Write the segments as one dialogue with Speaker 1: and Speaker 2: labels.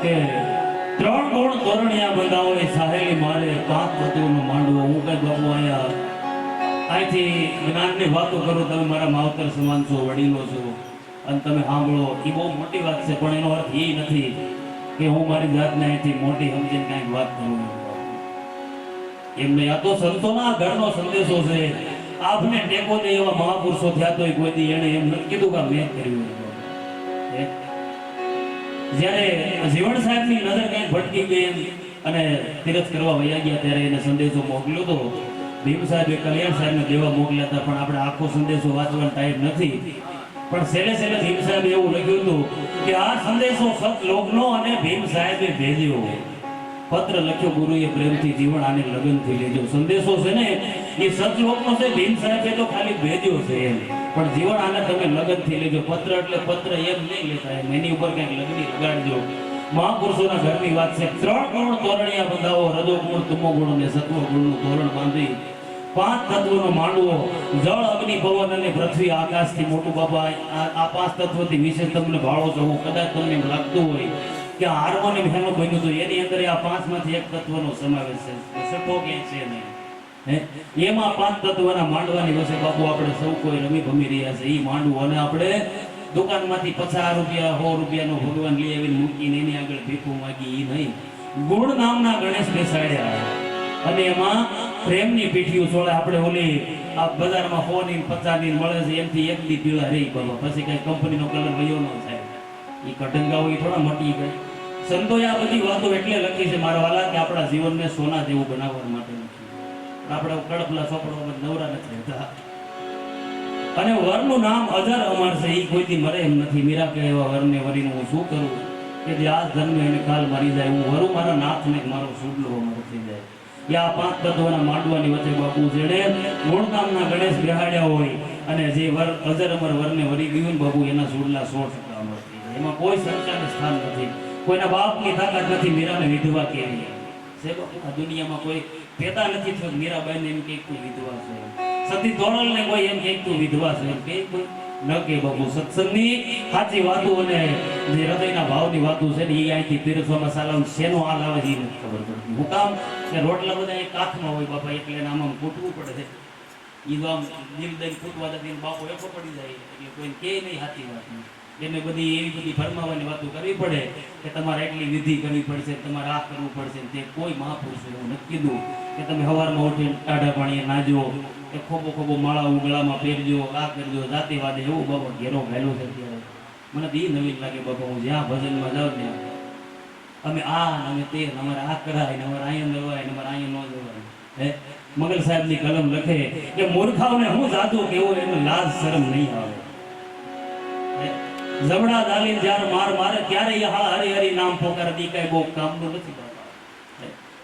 Speaker 1: કે ત્રણ ગુણ તોરણિયા બંધાવે સાહેલી મારે પાંચ તત્વનો માંડવો હું કઈ બાબુ અહીંયા અહીંથી જ્ઞાનની વાતો કરું, તમે મારા માવતર સમાન છો, વડીલો છો અને તમે સાંભળો, એ બહુ મોટી વાત છે. પણ એનો અર્થ એ નથી કે હું મારી જાતને અહીંથી મોટી સમજીને કાંઈક વાત કરું. એમને આ તો સંતોના ઘરનો સંદેશો છે. આપને ટેકો દે એવા મહાપુરુષો થયા તો કોઈ દી એને એમ નથી કીધું કે મેં કર્યું. જ્યારે જીવણ સાહેબની નજર કઈ ભટકી ગઈ અને તીરથ કરવા વયા ગયા ત્યારે એને સંદેશો મોકલ્યો હતો. ભીમ સાહેબે કલ્યાણ સાહેબને દેવા મોકલ્યા હતા, પણ આપણે આખો સંદેશો વાંચવાનો ટાઈમ નથી. પણ છેલ્લે છેલ્લે ભીમ સાહેબે એવું લખ્યું હતું કે આ સંદેશો સત લોકનો અને ભીમ સાહેબે ભેજ્યો. પત્ર લખ્યો ગુરુએ પ્રેમથી, જીવન આને લગનથી લેજો. સંદેશો છે ને એ સતલોકનો છે, ભીમ સાહેબે તો ખાલી ભેજ્યો છે એમ, પણ જીવન આને તમે લગનથી લેજો. પત્ર એટલે પત્ર એમ નહીં લેતા, એની ઉપર કંઈક લગની લગાડજો. મહાપુરુષોના ઘરની વાત છે. 3 ગુણ તોરણિયા બંધાવો, રજો ગુણ, તુમો ગુણ અને સત્વ ગુણનું તોરણ બાંધી 5 તત્વનો માંડવો, જળ, અગ્નિ, પવન અને પૃથ્વી આકાશથી મોટું. બાબા આ 5 તત્વથી વિશે તમને ભાળો છો. કદાચ તમને એમ લાગતું હોય કે હાર્મોનિયમ હેનું બન્યું હતું, એની અંદર આ 5 માંથી એક તત્વનો સમાવેશ છે. સટો કે છે નહીં એમાં 5 તત્વના માંડવાની વચ્ચે બાપુ આપણે સૌ કોઈ રમી ભમી રહ્યા છે. એ માંડવું અને આપણે દુકાનમાંથી 50 રૂપિયા 100 રૂપિયાનો ભગવાન લઈ આવીને મૂકીને એની આગળ ભીખું માગી એ નહીં. ગુણ નામના ગણેશ બેસાડ્યા અને એમાં પ્રેમની પીઠીઓ ચોળે. આપણે ઓલી આ બજારમાં 100 ની 50 ની મળે છે એમથી એક દી પીળા રહી બાબા, પછી કઈ કંપનીનો કલર વયો ન થાય. એ કટંગાઓ એ થોડા મટી ગઈ. સંતોએ આ બધી વાતો એટલે લખી છે મારા વાલા કે આપણા જીવનને સોના જેવું બનાવવા માટે નથી. આપણે કડપલા ચોપડવામાં નવરા નથી રહેતા. અને વરનું નામ અજર અમર છે, એ કોઈથી મરે એમ નથી. મીરા કે એવા વરને વરીને હું શું કરું કે જે આ જન્મે એને કાલ મારી જાય. હું વરું મારા નાથને મારો સુડલો અમર થઈ જાય. આ 5 તત્વોના માંડવાની વચ્ચે બાપુ જેને મૂળ નામના ગણેશ બેહાડ્યા હોય અને જે વર અજર અમર વરને વરી ગયું બાપુ એના સુડલા 100% અમર થઈ જાય. એમાં કોઈ સંચારનું સ્થાન નથી, કોઈના બાપની તાકાત નથી. મીરાને વિધવા કેવી છે બાપુ? આ દુનિયામાં કોઈ પેદા નથી થયો મીરાબાઈને એમ કે તું વિધવા છે. સતી તોરલને કોઈ એમ કે તું વિધવા છે એમ કે કોઈ ન કે બાપુ. સત્સંગની સાચી વાતો અને જે હૃદયના ભાવની વાતો છે ને એ અહીંથી પીરસવામાં સાલામ શેનો હાલ આવે છે એ નથી ખબર પડતી. હું કામ કે રોટલા બધા એ કાથમાં હોય બાપા, એટલે એને આમાં કૂટવું પડે છે. એ તો આમ દિલ દઈને કૂટવા દઈને બાપો એકો પડી જાય, એટલે કોઈને કે નહીં સાચી વાત નહીં. એને બધી એવી બધી ફરમાવાની વાતો કરવી પડે કે તમારે એટલી વિધિ કરવી પડશે, તમારે આ કરવું પડશે. તે કોઈ મહાપુરુષે એવું નથી કીધું કે તમે સવારમાં ઉઠીને ટાઢા પાણીએ નાજો, કે ખોબો ખોબો માળા ઉગળામાં પહેરજો, આ કરજો, જાતિવાદે એવું બાબા ઘેરો ઘાયલો છે અત્યારે. મને તો એ નવીન લાગે બાબા. હું જ્યાં ભજનમાં જાઉં ને અમે આ અમે તે અમારે આ કરાય ને અમારે અહીંયા જવાય ને અમારે અહીંયા ન જવાય. મગલ સાહેબની કલમ લખે કે મૂર્ખાઓને હું જાદુ કેવું એનું લાજ શરમ નહીં આવે. જબડા દાલીન જ્યારે માર મારે ત્યારે હા હરી હરી નામ પોકાર દી કઈ બહુ કામનું નથી બાબા.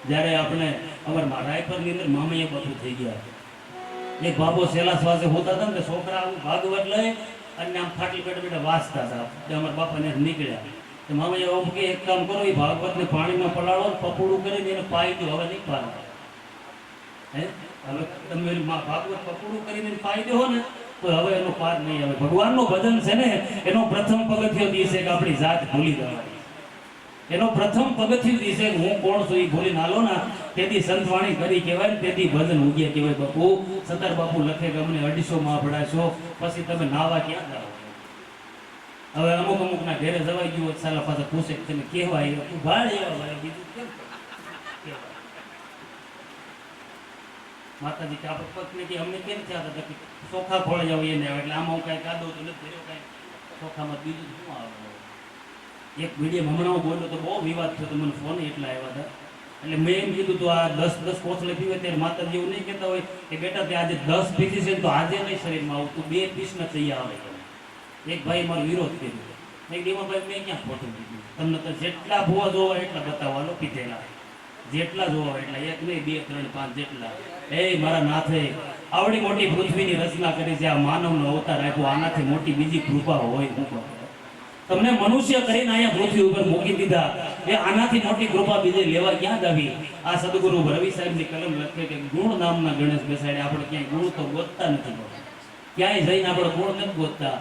Speaker 1: જ્યારે આપણે અમારા રાયપરની અંદર મામૈયા બાપુ થઈ ગયા. એક બાબો સેલા શ્વાસે હોતા હતા ને છોકરા ભાગવત લઈ અને આમ ખાટલી પેટે પેટે વાંચતા હતા. તે અમારા બાપાને નીકળ્યા તો મામૈયા બાપુ કે એક કામ કરો, એ ભાગવતને પાણીમાં પલાળો, પપોડું કરીને એને પાઈ દો, હવે નહીં પાડે. હવે તમે ભાગવત પપોડું કરીને પાઈ દો ને તો હવે એનો પાર નહીં આવે. ભગવાનનું ભજન છે ને એનો પ્રથમ પગથિયો દિવસે કે આપણી જાત ભૂલી જવાની. એનો પ્રથમ પગથિયું દિવસે હું કોણ છું એ ભૂલી નાલો ના, તેથી સંતવાણી કરી કહેવાય ને તેથી ભજન ઉગ્યા કહેવાય. બાપુ સતાર બાપુ લખે કે અમને 250 માં ભણાશો, પછી તમે નાવા ક્યાં જાઓ? હવે અમુક ના ઘેરે જવાઈ ગયું સાલા પાછા પૂછે તમે કહેવાય તું ભાડ એવા ભાઈ બીજું કેમ કહેવાય? માતાજી કે આપણે પત્ની કે અમને કેમ થયા હતા કે ચોખા ફળ જાવ એને, એટલે આમાં કાંઈ કાદો તો નથી કર્યો, કાંઈ ચોખામાં બીજું શું આવે? એક વિડીયો હમણાં હું બોલ્યો તો બહુ વિવાદ થયો, તો મને ફોન એટલા આવ્યા હતા. એટલે મેં એમ કીધું તો આ 10 કોથળે પીવે ત્યારે માતાજી એવું નહીં કહેતા હોય કે બેટા તે આજે 10 પીસી છે તો આજે નહીં શરીરમાં આવતું, 2 પીસના ચૈયા આવે. એક ભાઈ મારો વિરોધ કર્યો, મેં કીધું ભાઈ મેં ક્યાં ખોટું કીધું? તમને તો જેટલા ભૂવા જોવા એટલા બતાવવાનો, પીધેલા જેટલા જોવા એટલા, 1 નહીં 2 3 5 જેટલા. એ મારા નાથે આવડી મોટી પૃથ્વીની રચના કરી છે, આ માનવનો અવતાર આપ્યો, આનાથી મોટી બીજી કૃપા હોય હું કહું? તમને મનુષ્ય કરીને અહીંયા પૃથ્વી ઉપર મૂકી દીધા, એ આનાથી મોટી કૃપા બીજે લેવા ક્યાં આવી? આ સદગુરુ રવિ સાહેબની કલમ લખે કે ગુણ નામના ગણેશ બેસાડે. આપણે ક્યાંય ગુણ તો ગોતતા નથી, ક્યાંય જઈને આપણે ગુણ નથી ગોતતા.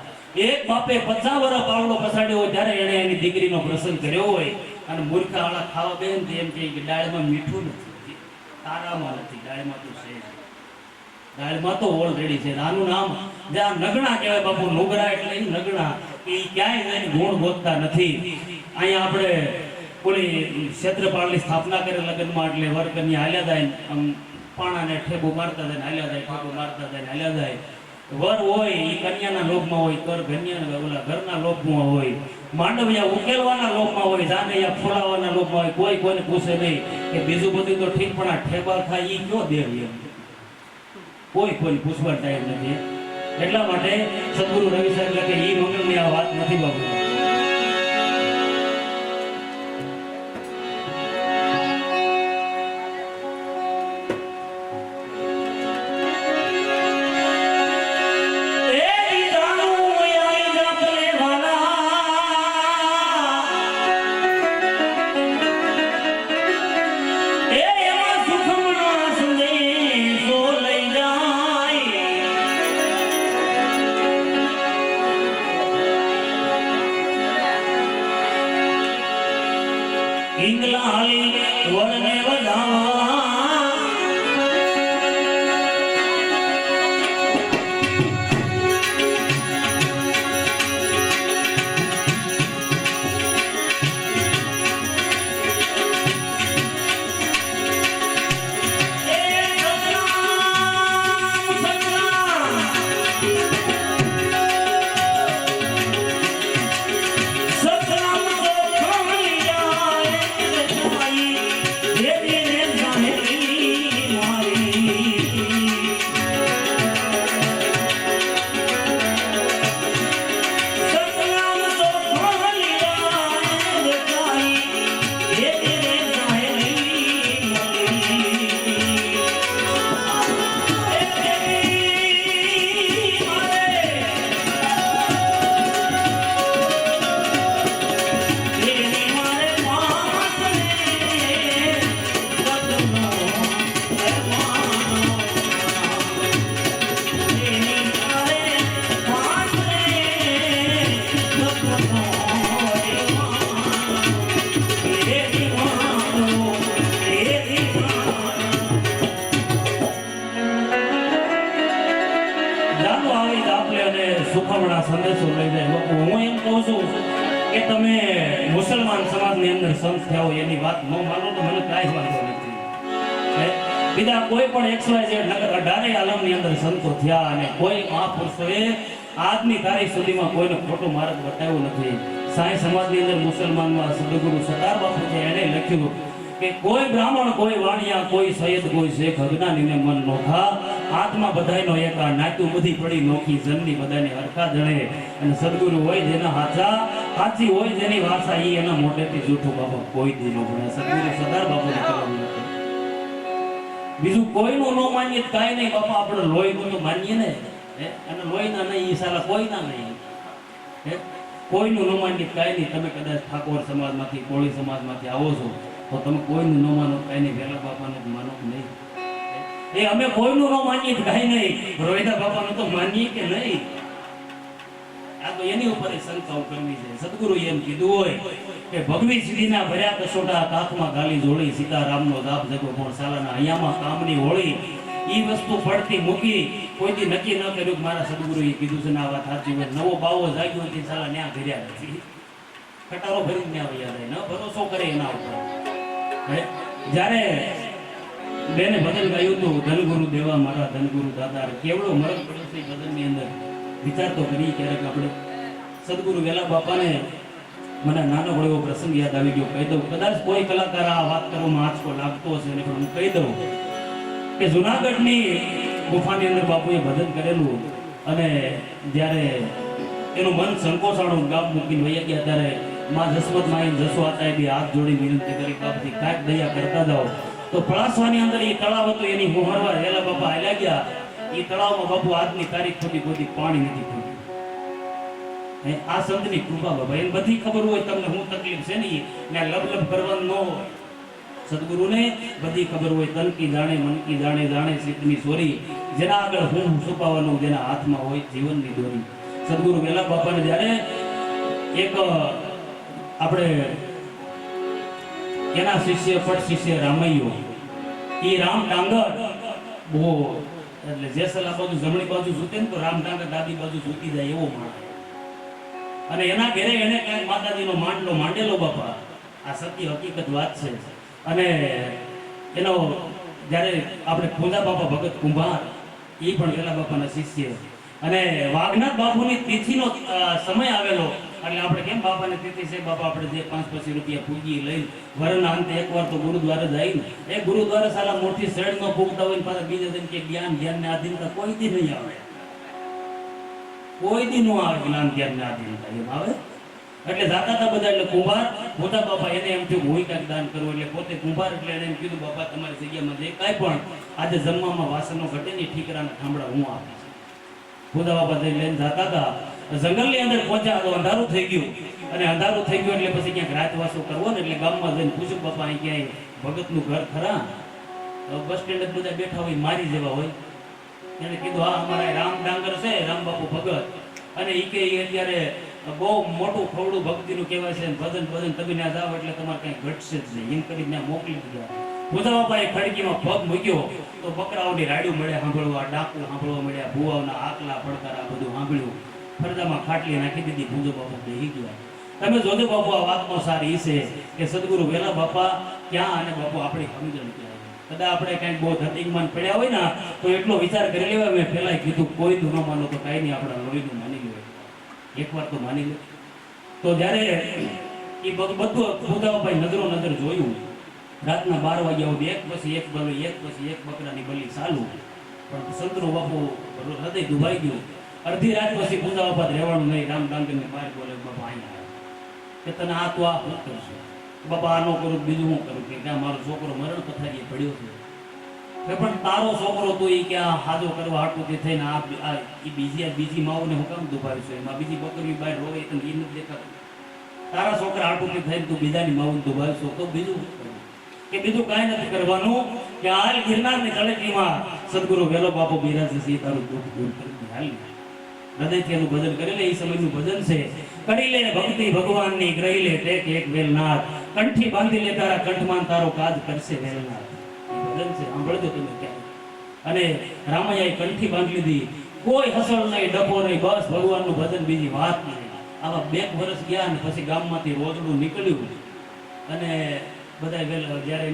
Speaker 1: એક બાપે 50 વર્ષ પાવડો પસાડ્યો હોય ત્યારે એને એની દીકરીનો પ્રસંગ કર્યો હોય અને મૂર્ખા વાળા ખાવા બેન એમ કહે કે દાળમાં મીઠું નથી, તારામાં નથી, દાળમાં તો છે, દાળમાં તો ઓલરેડી છે. આનું નામ જ્યાં નગણા કહેવાય બાપુ, નુગરા એટલે નગણા. એ ક્યાંય જઈને ગુણ ગોતતા નથી. અહીંયા આપણે ઓલી ક્ષેત્રપાળની સ્થાપના કરે લગ્નમાં, એટલે વરકન્યા હાલ્યા થાય આમ પાણાને ઠેબુ મારતા જાય ને હાલ્યા જાય, ઠેબુ મારતા જાય ને હાલ્યા જાય. વર હોય એ કન્યાના લોભમાં હોય, કર ઓલા ઘરના લોભમાં હોય, માંડવિયા ઉકેલવાના લોભમાં હોય, જાનૈયા ફોલાવાના લોભમાં હોય. કોઈ કોઈને પૂછે નહીં કે બીજું બધું તો ઠીક પણ આ ઠેબા ખાય એ કયો દેવી એમ કોઈ કોઈ પૂછવા ટાઈમ નથી. એટલા માટે સદગુરુ રવિ સાહેબ કે ઈ મંગળની આ વાત નથી બાબુ. સુખમણા સંદેશો લઈ જાય. હું એમ કહું છું કે તમે મુસલમાન સમાજની અંદર સંત થયા હોય એની વાત ન માનો તો મને કાંઈ વાંધો નથી. બીજા કોઈ પણ XYZ નગર 18 આલમની અંદર સંતો થયા અને કોઈ મહાપુરુષોએ આજની તારીખ સુધીમાં કોઈને ખોટો માર્ગ બતાવ્યો નથી. સાંઈ સમાજની અંદર મુસલમાનમાં સદગુરુ સરદાર બાપુ છે એને લખ્યું કે કોઈ બ્રાહ્મણ, કોઈ વાણિયા, કોઈ સૈયદ, કોઈ શેખ અજ્ઞાનીને મન નોખા, આત્મા બધાયનો એકા, નાતું બધી પડી નોખી, જનની બધાને હરખા જણે. અને સદગુરુ હોય જેના હાચા, સાચી હોય જેની વાસા, ઈ એના મોઢેથી જૂઠું બાપા કોઈ દી ન ભણે. સદગુરુ સરદાર બાપુને કહેવાનું નથી. બીજું કોઈનું ન માનીએ કાંઈ નહીં બાપા, આપણે લોહીનું તો માનીએ ને, અને લોહીના નહીં ઈ સાલા કોઈના નહીં. કોઈનું ન માનીએ કાંઈ નહીં. તમે કદાચ ઠાકોર સમાજમાંથી, કોળી સમાજમાંથી આવો છો તો તમે કોઈનું ન માનો કાંઈ નહીં, વેલા બાપાને માનો નહીં. એ અમે કોઈનું ન માનીએ કાંઈ નહીં, રોહિદા બાપાનું તો માનીએ કે નહીં. આ તો એની ઉપર શંકાઓ કરવી છે. સદગુરુ એમ કીધું હોય કે ભગવી સીધીના ભર્યા કસોટા, કાખમાં ગાલી જોડી, સીતારામનો જાપ જગો પણ સાલાના અહીંયામાં કામની હોળી. ઈ વસ્તુ પડતી મૂકી કોઈથી નક્કી ન કર્યું કે મારા સદગુરુએ કીધું છે ને આ વાત સાચી હોય. નવો બાવો જાગ્યો હતી સાલા ન્યા ઘર્યા નથી, ખટારો ભરીને ન્યા વયા જાય, ન ભરોસો કરે એના ઉપર. જ્યારે બેને ભજન ગાયું હતું, ધનગુરુ દેવા મારા ધનગુરુ દાદા, કેવડો મરક પડ્યો છે ભજનની અંદર. વિચાર તો કરી ક્યારેક આપણે. સદગુરુ વેલા બાપાને મને નાનો એવો પ્રસંગ યાદ આવી ગયો, કહી દઉં. કદાચ કોઈ કલાકાર આ વાત કરવામાં આંચકો લાગતો હશે ને, પણ હું કહી દઉં કે જુનાગઢની ગુફાની અંદર બાપુએ ભજન કરેલું અને જ્યારે એનું મન સંકોચાણું ગામ મૂકીને વૈયા ગયા ત્યારે માં જસવંત માઈ જસો આતા બી હાથ જોડી વિનંતી કરી બાપથી કાંઈક દયા કરતા જાઓ. તો પળાસવાની અંદર એ તળાવ હતું, એની હોમરવા વેલા બાપા હાલ્યા ગયા. એ તળાવમાં બાપુ આજની તારીખ સુધી કોઈ પાણી નથી પીધું. આ સંતની કૃપા બાબા, એને બધી ખબર હોય તમને શું તકલીફ છે ને, લબ કરવાનું ન હોય. સદગુરુને બધી ખબર હોય, તનકી જાણે મનકી જાણે, જાણે સિદ્ધની સોરી, જેના આગળ હું છુપાવવાનું, જેના હાથમાં હોય જીવનની દોરી. સદગુરુ વેલા બાપાને જ્યારે એક આપણે એના શિષ્ય પટ શિષ્ય રામૈયો, એ રામ ડાંગર બહુ એટલે જેસલા બાજુ જમણી બાજુ સૂતે ને તો રામ ડાંગર ડાબી બાજુ સૂતી જાય એવો માણસ. અને એના ઘરે એને કઈ માતાજીનો માંડલો માંડેલો બાપા, આ સત્ય હકીકત વાત છે. અને એનો જ્યારે આપણે પૂજા બાપા ભગત કુંભાર એ પણ વેલા બાપાના શિષ્ય, અને વાઘનાથ બાપુની તિથિનો સમય આવેલો એટલે આપણે કેમ બાપાની તિથિ છે બાપા આપણે જે 5-5 રૂપિયા પૂજી લઈને વરના અંતે એકવાર તો ગુરુદ્વારે જઈને એ ગુરુદ્વારે સાલા મોટી શેડ નો પૂગતા હોય ને પાછા બીજા દિન કે જ્ઞાન ને આધીનતા કોઈ દી નહીં આવે, કોઈ દી નો આવે જ્ઞાન જ્ઞાન ને આધીનતા એમ આવે. એટલે જાતા હતા બધા, એટલે કુંભાર મોટા બાપા એને એમ થયું હું કાંઈક દાન કરવું, એટલે પોતે કુંભાર એટલે એને એમ કીધું બાપા તમારી જગ્યામાં જે કાંઈ પણ આજે જમવામાં વાસણો ઘટે ને ઠીકરાના ઠામડા હું આપીશ. ખુદા બાપા જઈને લઈને જતા હતા, જંગલની અંદર પહોંચ્યા તો અંધારું થઈ ગયું, અને અંધારું થઈ ગયું એટલે પછી ક્યાંક રાતવાસો કરવો ને એટલે ગામમાં જઈને પૂછ્યું બાપા અહીં ક્યાંય ભગતનું ઘર ખરા? બસ સ્ટેન્ડ જ બધા બેઠા હોય મારી જેવા હોય. એને કીધું હા અમારા રામ ડાંગર છે, રામ બાપુ ભગત, અને ઈ કે અત્યારે બહુ મોટું ખવડું ભક્તિનું કહેવાય છે, ભજન ભજન તમે ત્યાં જાઓ એટલે તમારે કઈ ઘટશે જ નહીં એમ કરીને ત્યાં મોકલી દીધા. પૂજા બાપાએ ખડકીમાં પગ મૂક્યો તો બકરાઓની રાડ્યું મળ્યા સાંભળવા, ડાકુ સાંભળવા મળ્યા, ભુવાઓના આકલા પડકારા બધું સાંભળ્યું. ફરજામાં ખાટલી નાખી દીધી, પૂજો બાપા બેહી ગયા. તમે જોજો બાપુ આ વાતનો સાર એ છે કે સદગુરુ વેલા બાપા ક્યાં અને બાપુ આપણી સમજણ ક્યાં. કદાચ આપણે કંઈક બહુ ધતિંગમાન પડ્યા હોય ને તો એટલો વિચાર કરી લેવાય. મેં પહેલા કીધું કોઈનું ન માનો તો કાંઈ નહીં, આપણા લોહીનું માની લેવાય, એકવાર તો માની લે. તો જ્યારે એ બધું પૂજા બાપાએ નજરો નજર જોયું, રાતના 12 વાગ્યા સુધી એક પછી એક બલી, એક પછી એક બકરાની બલી ચાલુ, પણ સંતનો બાપુ હૃદય દુભાઈ ગયું. અડધી રાત પછી પૂજા બાપા રહેવાનું નહીં, રામ ડાંગરને બહાર બોલે બાપા અહીંયા કે તને આ તો આ શું કરશે બાપા, આનો કરું બીજું હું કરું, કે ત્યાં મારો છોકરો મરણ પથારીએ પડ્યો છે, પણ તારો છોકરો તો એ ક્યાં હાજો કરવા હાટું થઈને આ બીજી માઓને હું કામ દુભાવ્યું છે, એમાં બીજી બકરી બહાર રોવે તો એ નથી દેખાતું. તારા છોકરા હાટું થઈને તું બીજાની માઓને દુભાવશો તો બીજું કે બીજું કાંઈ નથી કરવાનું, કે હાલ ગિરનારની તળેટીમાં સદગુરુ વેલો બાપુ બિરાજે છે, તારું દુઃખ દૂર કરી હાલ હૃદયથી એનું ભજન કરી લે. એ સમયનું ભજન છે, કરી લે ભક્તિ ભગવાનની, ગ્રહી લે ટેક એક વેલનાથ, કંઠી બાંધી લે તારા કંઠમાં તારો કાજ કરશે વેલનાથ. ભજન છે, સાંભળજો તમે ક્યારે. અને રામૈયાએ કંઠી બાંધી લીધી, કોઈ હસળ નહીં, ડફો નહીં, બસ ભગવાનનું ભજન, બીજી વાત નહીં. આવા 2 વર્ષ ગયા અને પછી ગામમાંથી રોજડું નીકળ્યું, અને બધા જ્યારે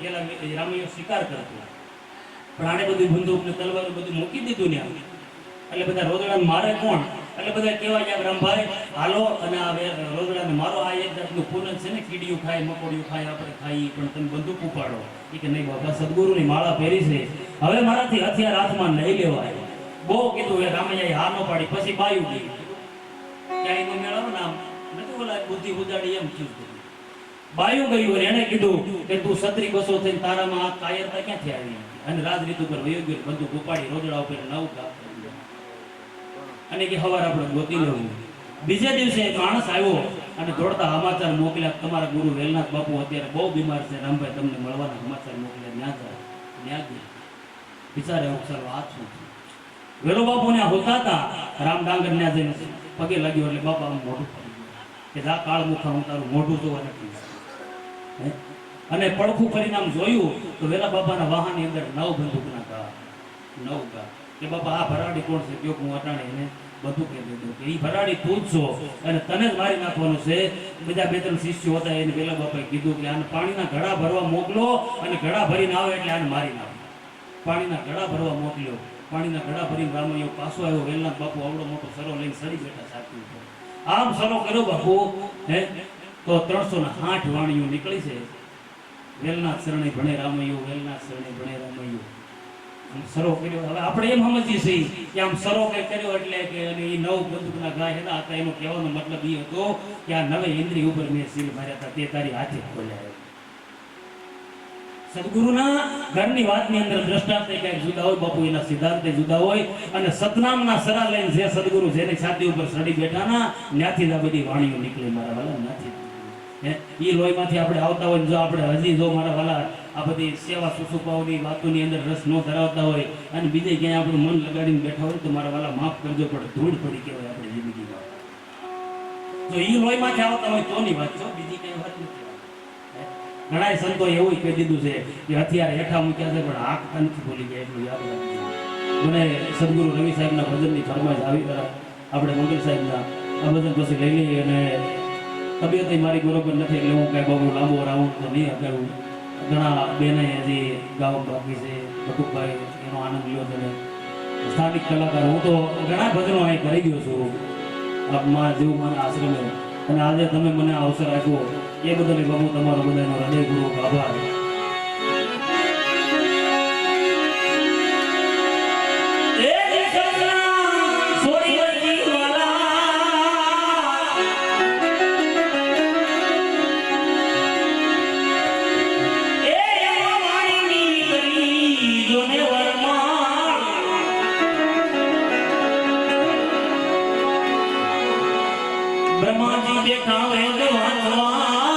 Speaker 1: પેલા રામૈયો શિકાર કરતો, પણ આને બધી બંદૂક ને તલવાર બધું મૂકી દીધું ને, એટલે બધા રોજડાને મારે કોણ, એટલે બધા કહેવાય કે રામભાઈ હાલો અને આ રોજડાને મારો, આ એક જાતનું પૂનમ છે ને, કીડીયું ખાય મકોડિયું ખાય આપણે ખાઈ, પણ તમે બંદૂક ઉપાડો. એ કે નહીં બાબા સદગુરુની માળા પહેરી છે, હવે મારાથી હથિયાર હાથમાં નહીં લેવાય. બહુ કીધું એ રામૈયાએ હા ન પાડી, પછી બાયું ગઈ ક્યાંય નો મેળાવો ને આમ નથી બોલા બુદ્ધિ ઉજાડી એમ થયું. બાયું ગયું એને કીધું કે તું 3600 થઈને તારામાં આ કાયરતા ક્યાંથી આવી, અને રાજરીત ઉપર વયો ગયો, બંદૂક ઉપાડી રોજડા ઉપર 9 ગાપ અને કે હવાર આપણે ગોતી લેવું. બીજે દિવસે માણસ આવ્યો અને દોડતા સમાચાર મોકલ્યા, તમારા ગુરુ વેલનાથ બાપુ અત્યારે બહુ બીમાર છે, રામભાઈ તમને મળવાના સમાચાર મોકલ્યા. ન્યા ગયા બિચારે અક્ષરો હાથ શું વેલો બાપુ ને હોતા હતા, રામ ડાંગર ન્યા જઈને પગે લાગ્યો એટલે બાપા આમ મોઢું પડી ગયું કે જા કાળ મુખા હું તારું મોઢું જોવા નથી. અને પડખું ફરીને આમ જોયું તો વેલા બાપાના વાહનની અંદર 9 બંદૂકના ઘા, 9 ઘા. કે બાપા આ ભરાડી કોણ છે? કયો હું અટાણે એને બધું કહી દીધું કે એ ભરાડી તું જ છો અને તને જ મારી નાખવાનું છે. બીજા 2-3 શિષ્યો હતા, એને વેલા બાપાએ કીધું કે આને પાણીના ઘડા ભરવા મોકલો, અને ઘડા ભરીને આવે એટલે આને મારી નાખો. પાણીના ઘડા ભરવા મોકલ્યો, પાણીના ઘડા ભરીને રામૈયો પાછો આવ્યો. વેલનાથ બાપુ આવડો મોટો સરો લઈને સડી બેઠા સાચું આમ સરો કર્યો બાપુ તો 360 વાણીઓ નીકળી છે. વેલનાથ શરણે ભણે રામૈયો, વેલનાથ શરણે ભણે રામૈયો. સરો કર્યો. હવે આપણે એમ સમજીએ છીએ કે આમ સરો કઈ કર્યો એટલે કે અને એ 9 બંદૂકના ઘા હતા. એનો કહેવાનો મતલબ એ હતો કે આ 9 ઇન્દ્રિય ઉપર મેં સીલ માર્યા હતા, તે તારી હાથે ખોલ્યા. સદગુરુના ઘરની વાતની અંદર દ્રષ્ટાંત કંઈક જુદા હોય બાપુ, એના સિદ્ધાંત જુદા હોય. અને સતનામના સરા લઈને જે સદગુરુ જેની છાતી ઉપર સડી બેઠા ના, ત્યાંથી જ આ બધી વાણીઓ નીકળે મારા વાલા. ત્યાંથી એ લોહીમાંથી આપણે આવતા હોય, જો આપણે હજી જો મારા વાલા આ બધી સેવા સુસુપાઓની વાતોની અંદર રસ ન ધરાવતા હોય અને બીજે ક્યાંય આપણું મન લગાડીને બેઠા હોય તો મારા વાલા માફ કરજો, પણ ધૂળ પડી કહેવાય આપણી જિંદગીમાં. જો એ લોહીમાંથી આવતા હોય તોની વાત છે, બીજી કઈ વાત નથી. ઘણા સંતો એવું કહી દીધું છે કે હથિયાર હેઠા મૂક્યા છે પણ હાંકતા નથી ભૂલી ગયા, એટલું યાદ રાખજો. મને સદગુરુ રવિ સાહેબના ભજનની ફરમાઈશ આવી, આપણે મંગલ સાહેબના આ ભજન પછી લઈ લઈએ. અને તબિયત મારી બરોબર નથી એટલે હું કાંઈ બહુ લાંબો રાઉન્ડ તો નહીં અગાડું. ઘણા બેને હજી ગાવા બાકી છે, બટુકભાઈ એનો આનંદ લ્યો તમે. સ્થાનિક કલાકાર હું તો ઘણા ભજનો અહીં કરી ગયો છું મારા જેવું મને આશ્રમે, અને આજે તમે મને અવસર આપ્યો એ બદલ બાબુ તમારો બધાનો હૃદયપૂર્વક આભાર. બ્રહ્માજી બેઠા વેદ વાંચવા